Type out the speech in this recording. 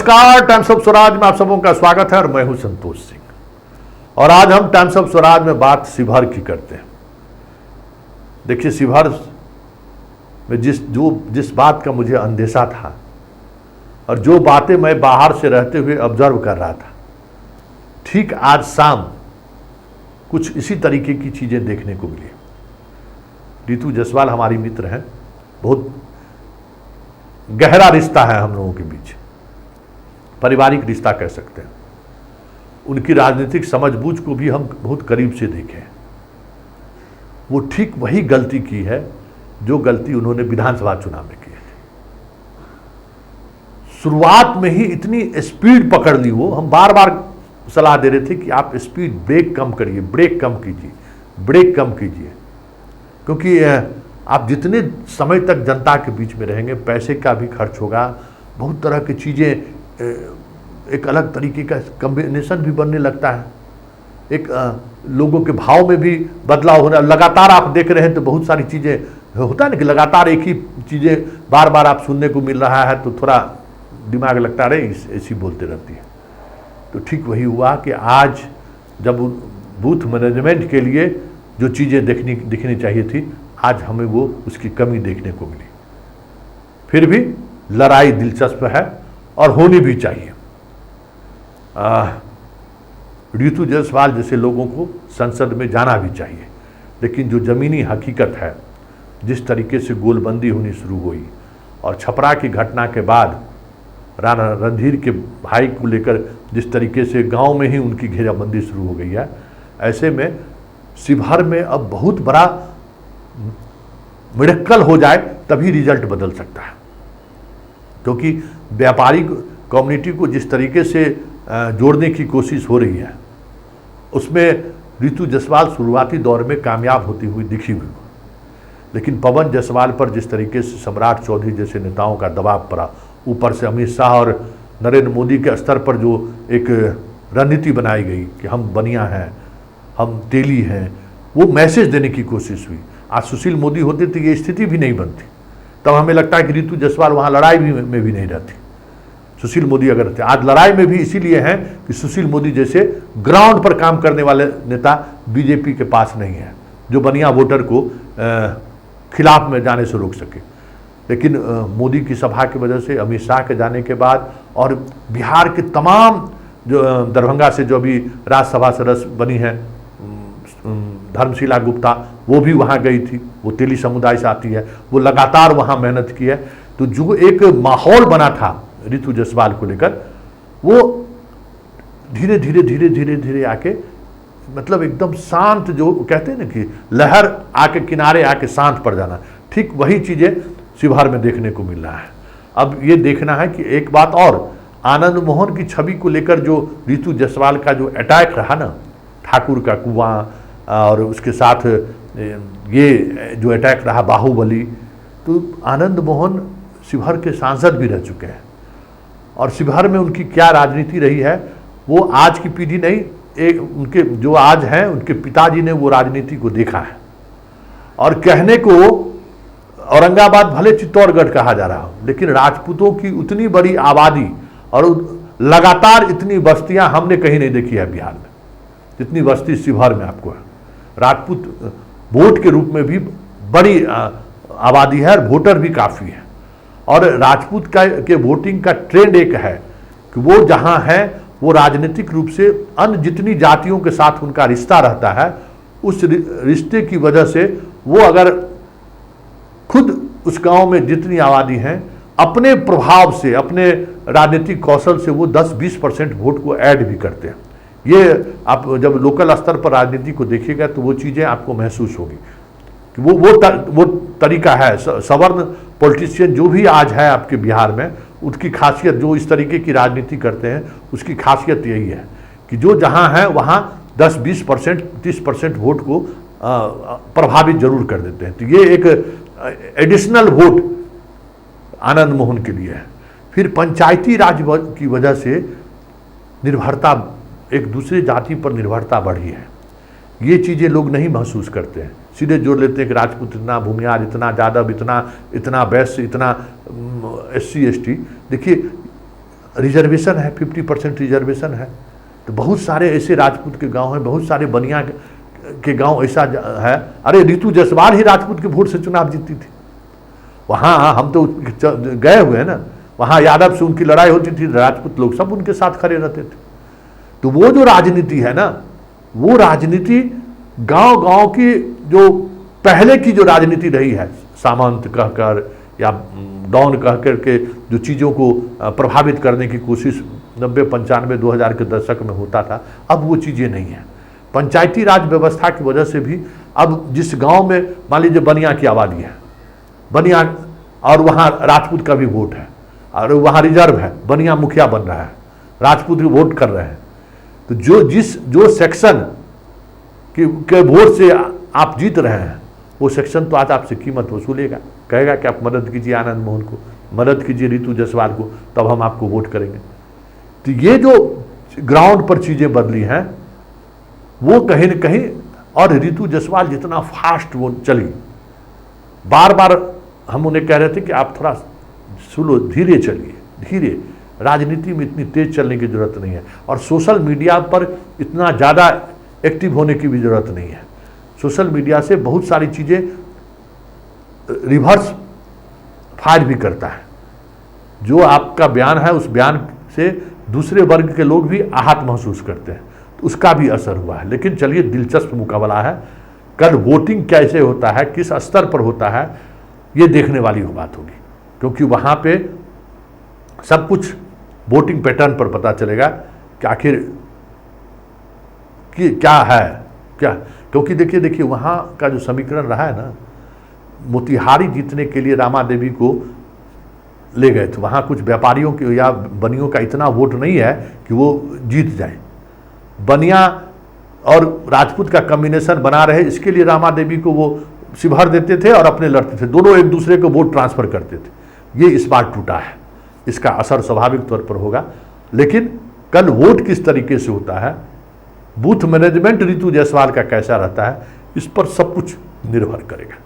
नमस्कार, times of Swaraj में आप सबों का स्वागत है और मैं हूं संतोष सिंह। और आज हम टाइम्स ऑफ स्वराज में बात शिवहर की करते हैं। देखिए, शिवहर में जिस बात का मुझे अंदेशा था और जो बातें मैं बाहर से रहते हुए ऑब्जर्व कर रहा था, ठीक आज शाम कुछ इसी तरीके की चीजें देखने को मिली। रितु जायसवाल हमारी मित्र हैं, बहुत गहरा रिश्ता है हम लोगों के बीच, पारिवारिक रिश्ता कह सकते हैं। उनकी राजनीतिक समझबूझ को भी हम बहुत करीब से देखे हैं। वो ठीक वही गलती की है जो गलती उन्होंने विधानसभा चुनाव में की थी। शुरुआत में ही इतनी स्पीड पकड़ ली वो, हम बार बार सलाह दे रहे थे कि आप स्पीड ब्रेक कम करिए, ब्रेक कम कीजिए, ब्रेक कम कीजिए, क्योंकि आप जितने समय तक जनता के बीच में रहेंगे, पैसे का भी खर्च होगा, बहुत तरह की चीज़ें, एक अलग तरीके का कॉम्बिनेशन भी बनने लगता है, एक लोगों के भाव में भी बदलाव होना। लगातार आप देख रहे हैं तो बहुत सारी चीज़ें होता है ना कि लगातार एक ही चीज़ें बार बार आप सुनने को मिल रहा है तो थोड़ा दिमाग लगता रहे ऐसी बोलते रहती है। तो ठीक वही हुआ कि आज जब बूथ मैनेजमेंट के लिए जो चीज़ें दिखनी चाहिए थी, आज हमें वो उसकी कमी देखने को मिली। फिर भी लड़ाई दिलचस्प है और होनी भी चाहिए। रितु जायसवाल जैसे लोगों को संसद में जाना भी चाहिए, लेकिन जो ज़मीनी हकीकत है, जिस तरीके से गोलबंदी होनी शुरू हुई और छपरा की घटना के बाद राणा रणधीर के भाई को लेकर जिस तरीके से गांव में ही उनकी घेराबंदी शुरू हो गई है, ऐसे में शिवहर में अब बहुत बड़ा मिरेकल हो जाए तभी रिजल्ट बदल सकता है। क्योंकि व्यापारी कम्युनिटी को जिस तरीके से जोड़ने की कोशिश हो रही है, उसमें रितु जायसवाल शुरुआती दौर में कामयाब होती हुई दिखी हुई, लेकिन पवन जायसवाल पर जिस तरीके से सम्राट चौधरी जैसे नेताओं का दबाव पड़ा, ऊपर से अमित शाह और नरेंद्र मोदी के स्तर पर जो एक रणनीति बनाई गई कि हम बनिया हैं, हम तेली हैं, वो मैसेज देने की कोशिश हुई। आज सुशील मोदी होते तो ये स्थिति भी नहीं बनती। तब हमें लगता है कि रितु जायसवाल वहाँ लड़ाई में भी नहीं रहती, सुशील मोदी अगर रहते। आज लड़ाई में भी इसीलिए हैं कि सुशील मोदी जैसे ग्राउंड पर काम करने वाले नेता बीजेपी के पास नहीं है, जो बनिया वोटर को खिलाफ में जाने से रोक सके। लेकिन मोदी की सभा की वजह से, अमित शाह के जाने के बाद, और बिहार के तमाम जो दरभंगा से जो अभी राज्यसभा सदस्य बनी है धर्मशिला गुप्ता, वो भी वहाँ गई थी, वो तेली समुदाय से आती है, वो लगातार वहाँ मेहनत की है। तो जो एक माहौल बना था रितु जायसवाल को लेकर, वो धीरे धीरे धीरे धीरे धीरे आके, मतलब एकदम शांत, जो कहते हैं ना कि लहर आके किनारे आके शांत पड़ जाना, ठीक वही चीज़ें शिवहर में देखने को मिल रहा है। अब ये देखना है कि एक बात और, आनंद मोहन की छवि को लेकर जो रितु जायसवाल का जो अटैक रहा ना, ठाकुर का कुआं और उसके साथ ये जो अटैक रहा बाहुबली, तो आनंद मोहन शिवहर के सांसद भी रह चुके हैं और शिवहर में उनकी क्या राजनीति रही है वो आज की पीढ़ी नहीं, एक उनके जो आज हैं उनके पिताजी ने वो राजनीति को देखा है। और कहने को औरंगाबाद भले चित्तौड़गढ़ कहा जा रहा हो, लेकिन राजपूतों की उतनी बड़ी आबादी और लगातार इतनी बस्तियां हमने कहीं नहीं देखी है बिहार में, जितनी बस्ती शिवहर में आपको है। राजपूत वोट के रूप में भी बड़ी आबादी है और वोटर भी काफ़ी है। और राजपूत के वोटिंग का ट्रेंड एक है कि वो जहाँ है वो राजनीतिक रूप से अन्य जितनी जातियों के साथ उनका रिश्ता रहता है, उस रिश्ते की वजह से वो अगर खुद उस गांव में जितनी आबादी है, अपने प्रभाव से, अपने राजनीतिक कौशल से वो 10-20% वोट को ऐड भी करते हैं। ये आप जब लोकल स्तर पर राजनीति को देखिएगा तो वो चीज़ें आपको महसूस होगी कि वो तरीका है। सवर्ण पॉलिटिशियन जो भी आज है आपके बिहार में, उसकी खासियत, जो इस तरीके की राजनीति करते हैं, उसकी खासियत यही है कि जो जहाँ है वहाँ 10-20%, 30% वोट को प्रभावित जरूर कर देते हैं। तो ये एक एडिशनल वोट आनंद मोहन के लिए है। फिर पंचायती राज की वजह से निर्भरता, एक दूसरे जाति पर निर्भरता बढ़ी है। ये चीज़ें लोग नहीं महसूस करते हैं, सीधे जोड़ लेते हैं कि राजपूत इतना, भूमियार इतना, यादव इतना, इतना वैश्य इतना, SC ST। देखिए रिजर्वेशन है, 50% रिजर्वेशन है। तो बहुत सारे ऐसे राजपूत के गांव हैं, बहुत सारे बनिया के गांव ऐसा है। अरे ऋतु जायसवाल ही राजपूत के वोट से चुनाव जीती थी। वहाँ हम तो गए हुए हैं ना, वहाँ यादव से उनकी लड़ाई होती थी, राजपूत लोग सब उनके साथ खड़े रहते थे। तो वो जो राजनीति है ना, वो राजनीति गांव गांव की जो पहले की जो राजनीति रही है, सामंत कहकर या डॉन कहकर के जो चीज़ों को प्रभावित करने की कोशिश 90, 95, 2000 के दशक में होता था, अब वो चीज़ें नहीं हैं। पंचायती राज व्यवस्था की वजह से भी अब जिस गांव में मान लीजिए बनिया की आबादी है, बनिया और वहाँ राजपूत का भी वोट है और वहाँ रिजर्व है, बनिया मुखिया बन रहा है, राजपूत भी वोट कर रहे हैं। तो जो सेक्शन के वोट से आप जीत रहे हैं, वो सेक्शन तो आज आपसे कीमत वसूलेगा, कहेगा कि आप मदद कीजिए आनंद मोहन को, मदद कीजिए ऋतु जायसवाल को, तब हम आपको वोट करेंगे। तो ये जो ग्राउंड पर चीज़ें बदली हैं वो कहीं न कहीं, और ऋतु जायसवाल जितना फास्ट वो चली, बार बार हम उन्हें कह रहे थे कि आप थोड़ा स्लो, धीरे चलिए, धीरे, राजनीति में इतनी तेज चलने की जरूरत नहीं है, और सोशल मीडिया पर इतना ज़्यादा एक्टिव होने की भी जरूरत नहीं है। सोशल मीडिया से बहुत सारी चीज़ें रिवर्स फायर भी करता है। जो आपका बयान है, उस बयान से दूसरे वर्ग के लोग भी आहत महसूस करते हैं, तो उसका भी असर हुआ है। लेकिन चलिए, दिलचस्प मुकाबला है। कल वोटिंग कैसे होता है, किस स्तर पर होता है, ये देखने वाली बात होगी, क्योंकि वहाँ पे सब कुछ वोटिंग पैटर्न पर पता चलेगा कि आखिर क्या है क्या। क्योंकि देखिए वहाँ का जो समीकरण रहा है ना, मोतिहारी जीतने के लिए रामा देवी को ले गए थे। वहाँ कुछ व्यापारियों के या बनियों का इतना वोट नहीं है कि वो जीत जाए। बनिया और राजपूत का कॉम्बिनेशन बना रहे, इसके लिए रामा देवी को वो शिवहर देते थे और अपने लड़ते थे, दोनों एक दूसरे को वोट ट्रांसफर करते थे। ये इस बार टूटा है, इसका असर स्वाभाविक तौर पर होगा। लेकिन कल वोट किस तरीके से होता है, बूथ मैनेजमेंट ऋतु जायसवाल का कैसा रहता है, इस पर सब कुछ निर्भर करेगा।